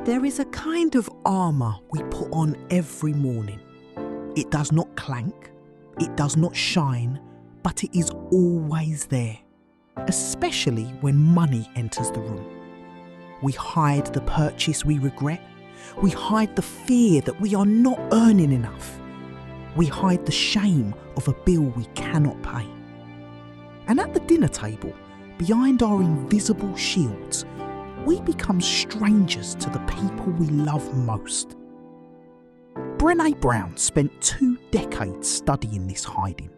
There is a kind of armour we put on every morning. It does not clank, it does not shine, but it is always there, especially when money enters the room. We hide the purchase we regret. We hide the fear that we are not earning enough. We hide the shame of a bill we cannot pay. And at the dinner table, behind our invisible shields, we become strangers to the people we love most. Brené Brown spent 2 decades studying this hiding.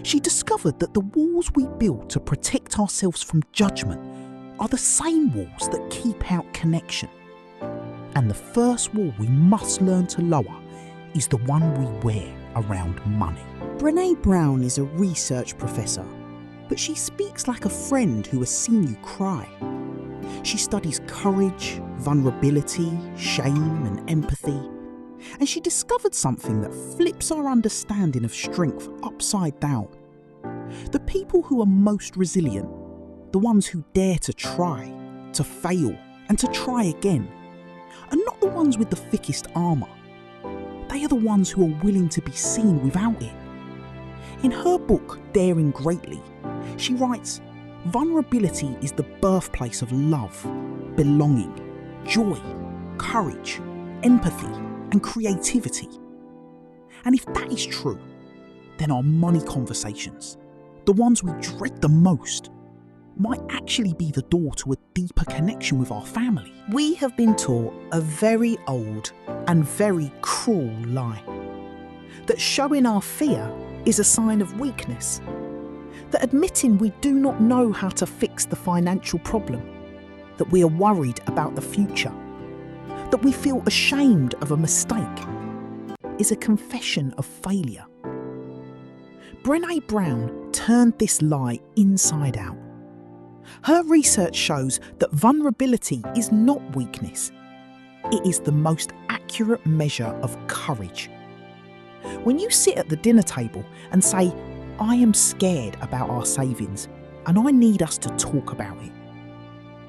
She discovered that the walls we build to protect ourselves from judgment are the same walls that keep out connection. And the first wall we must learn to lower is the one we wear around money. Brené Brown is a research professor, but she speaks like a friend who has seen you cry. She studies courage, vulnerability, shame and empathy. And she discovered something that flips our understanding of strength upside down. The people who are most resilient, the ones who dare to try, to fail and to try again, are not the ones with the thickest armour. They are the ones who are willing to be seen without it. In her book, Daring Greatly, she writes, "Vulnerability is the birthplace of love, belonging, joy, courage, empathy, and creativity." And if that is true, then our money conversations, the ones we dread the most, might actually be the door to a deeper connection with our family. We have been taught a very old and very cruel lie. That showing our fear is a sign of weakness. That admitting we do not know how to fix the financial problem. That we are worried about the future. That we feel ashamed of a mistake is a confession of failure. Brené Brown turned this lie inside out. Her research shows that vulnerability is not weakness. It is the most accurate measure of courage. When you sit at the dinner table and say, "I am scared about our savings and I need us to talk about it,"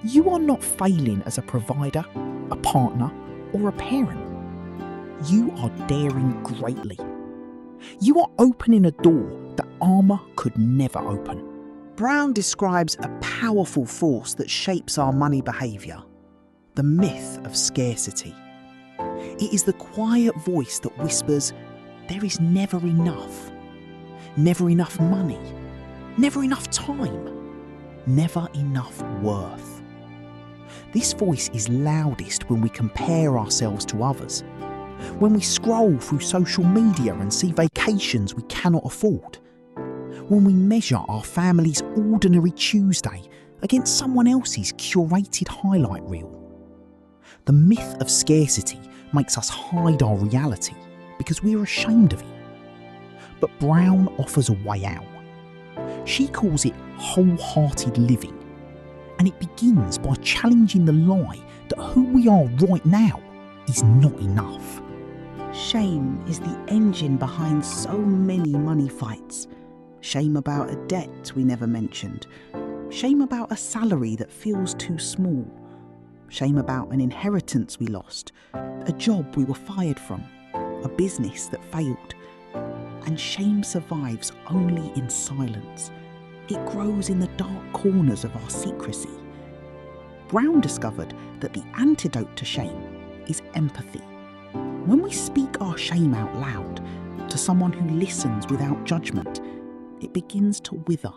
you are not failing as a provider, a partner, or a parent. You are daring greatly. You are opening a door that armour could never open. Brown describes a powerful force that shapes our money behaviour, the myth of scarcity. It is the quiet voice that whispers, there is never enough money, never enough time, never enough worth. This voice is loudest when we compare ourselves to others, when we scroll through social media and see vacations we cannot afford, when we measure our family's ordinary Tuesday against someone else's curated highlight reel. The myth of scarcity makes us hide our reality because we are ashamed of it. But Brown offers a way out. She calls it wholehearted living, and it begins by challenging the lie that who we are right now is not enough. Shame is the engine behind so many money fights. Shame about a debt we never mentioned. Shame about a salary that feels too small. Shame about an inheritance we lost. A job we were fired from. A business that failed. And shame survives only in silence. It grows in the dark corners of our secrecy. Brown discovered that the antidote to shame is empathy. When we speak our shame out loud to someone who listens without judgment, it begins to wither.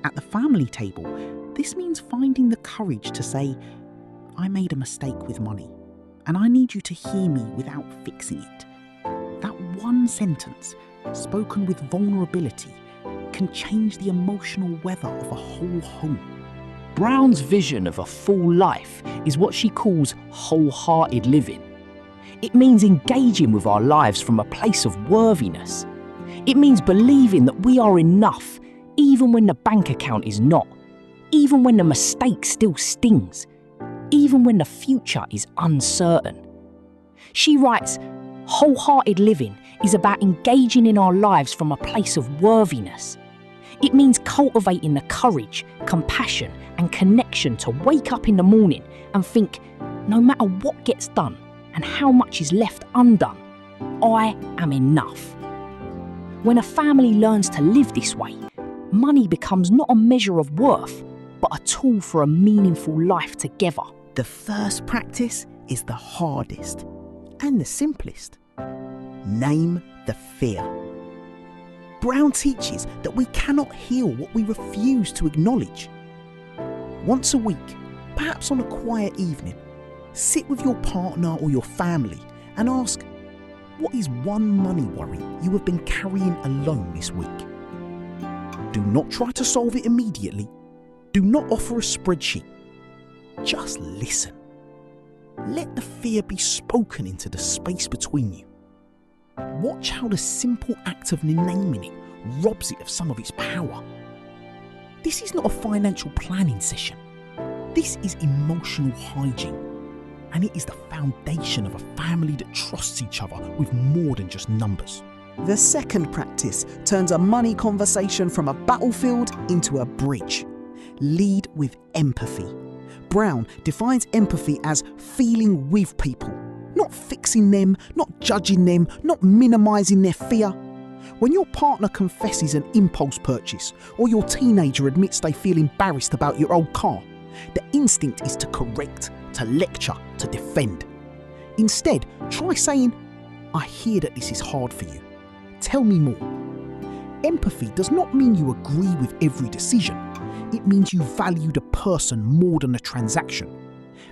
At the family table, this means finding the courage to say, "I made a mistake with money, and I need you to hear me without fixing it." That one sentence, spoken with vulnerability, can change the emotional weather of a whole home. Brown's vision of a full life is what she calls wholehearted living. It means engaging with our lives from a place of worthiness. It means believing that we are enough, even when the bank account is not, even when the mistake still stings, even when the future is uncertain. She writes, wholehearted living is about engaging in our lives from a place of worthiness. It means cultivating the courage, compassion, and connection to wake up in the morning and think, no matter what gets done and how much is left undone, I am enough. When a family learns to live this way, money becomes not a measure of worth, but a tool for a meaningful life together. The first practice is the hardest and the simplest. Name the fear. Brown teaches that we cannot heal what we refuse to acknowledge. Once a week, perhaps on a quiet evening, sit with your partner or your family and ask, what is one money worry you have been carrying alone this week? Do not try to solve it immediately. Do not offer a spreadsheet. Just listen. Let the fear be spoken into the space between you. Watch how the simple act of naming it robs it of some of its power. This is not a financial planning session. This is emotional hygiene. And it is the foundation of a family that trusts each other with more than just numbers. The second practice turns a money conversation from a battlefield into a bridge. Lead with empathy. Brown defines empathy as feeling with people, not fixing them, not judging them, not minimizing their fear. When your partner confesses an impulse purchase or your teenager admits they feel embarrassed about your old car, the instinct is to correct, to lecture, to defend. Instead, try saying, I hear that this is hard for you. Tell me more. Empathy does not mean you agree with every decision. It means you value the person more than the transaction.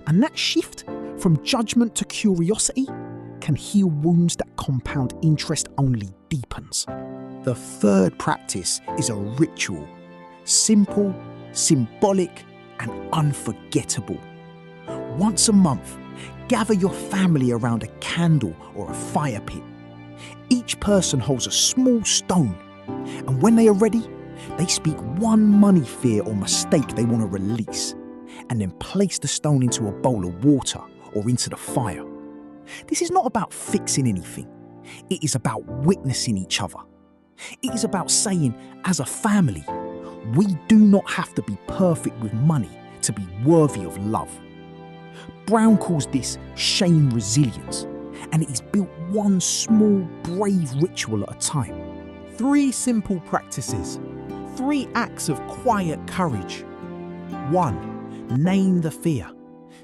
And that shift from judgment to curiosity can heal wounds that compound interest only deepens. The third practice is a ritual. Simple, symbolic, and unforgettable. Once a month, gather your family around a candle or a fire pit. Each person holds a small stone, and when they are ready, they speak one money fear or mistake they want to release, and then place the stone into a bowl of water or into the fire. This is not about fixing anything. It is about witnessing each other. It is about saying, as a family, we do not have to be perfect with money to be worthy of love. Brown calls this shame resilience, and it is built one small, brave ritual at a time. 3 simple practices, 3 acts of quiet courage. 1. Name the fear.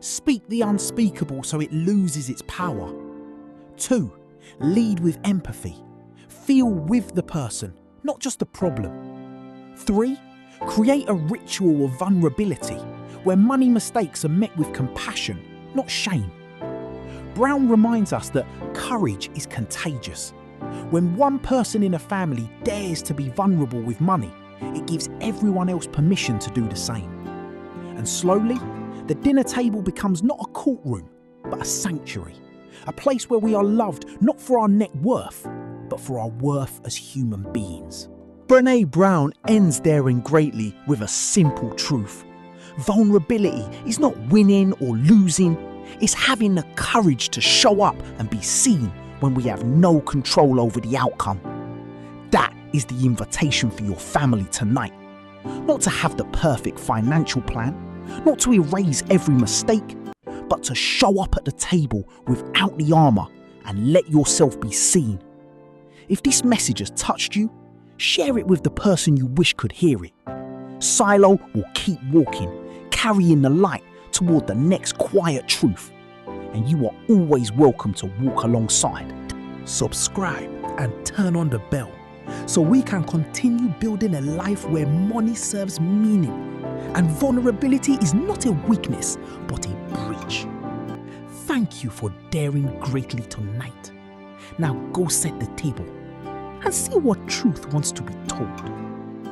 Speak the unspeakable so it loses its power. 2. Lead with empathy. Feel with the person, not just the problem. 3. Create a ritual of vulnerability where money mistakes are met with compassion, not shame. Brown reminds us that courage is contagious. When one person in a family dares to be vulnerable with money, it gives everyone else permission to do the same. And slowly, the dinner table becomes not a courtroom, but a sanctuary. A place where we are loved not for our net worth, but for our worth as human beings. Brené Brown ends Daring Greatly with a simple truth. Vulnerability is not winning or losing, it's having the courage to show up and be seen when we have no control over the outcome. That is the invitation for your family tonight. Not to have the perfect financial plan, not to erase every mistake, but to show up at the table without the armour and let yourself be seen. If this message has touched you, share it with the person you wish could hear it. Silo will keep walking, carrying the light toward the next quiet truth, and you are always welcome to walk alongside. Subscribe and turn on the bell so we can continue building a life where money serves meaning and vulnerability is not a weakness but a bridge. Thank you for daring greatly tonight. Now go set the table and see what truth wants to be told.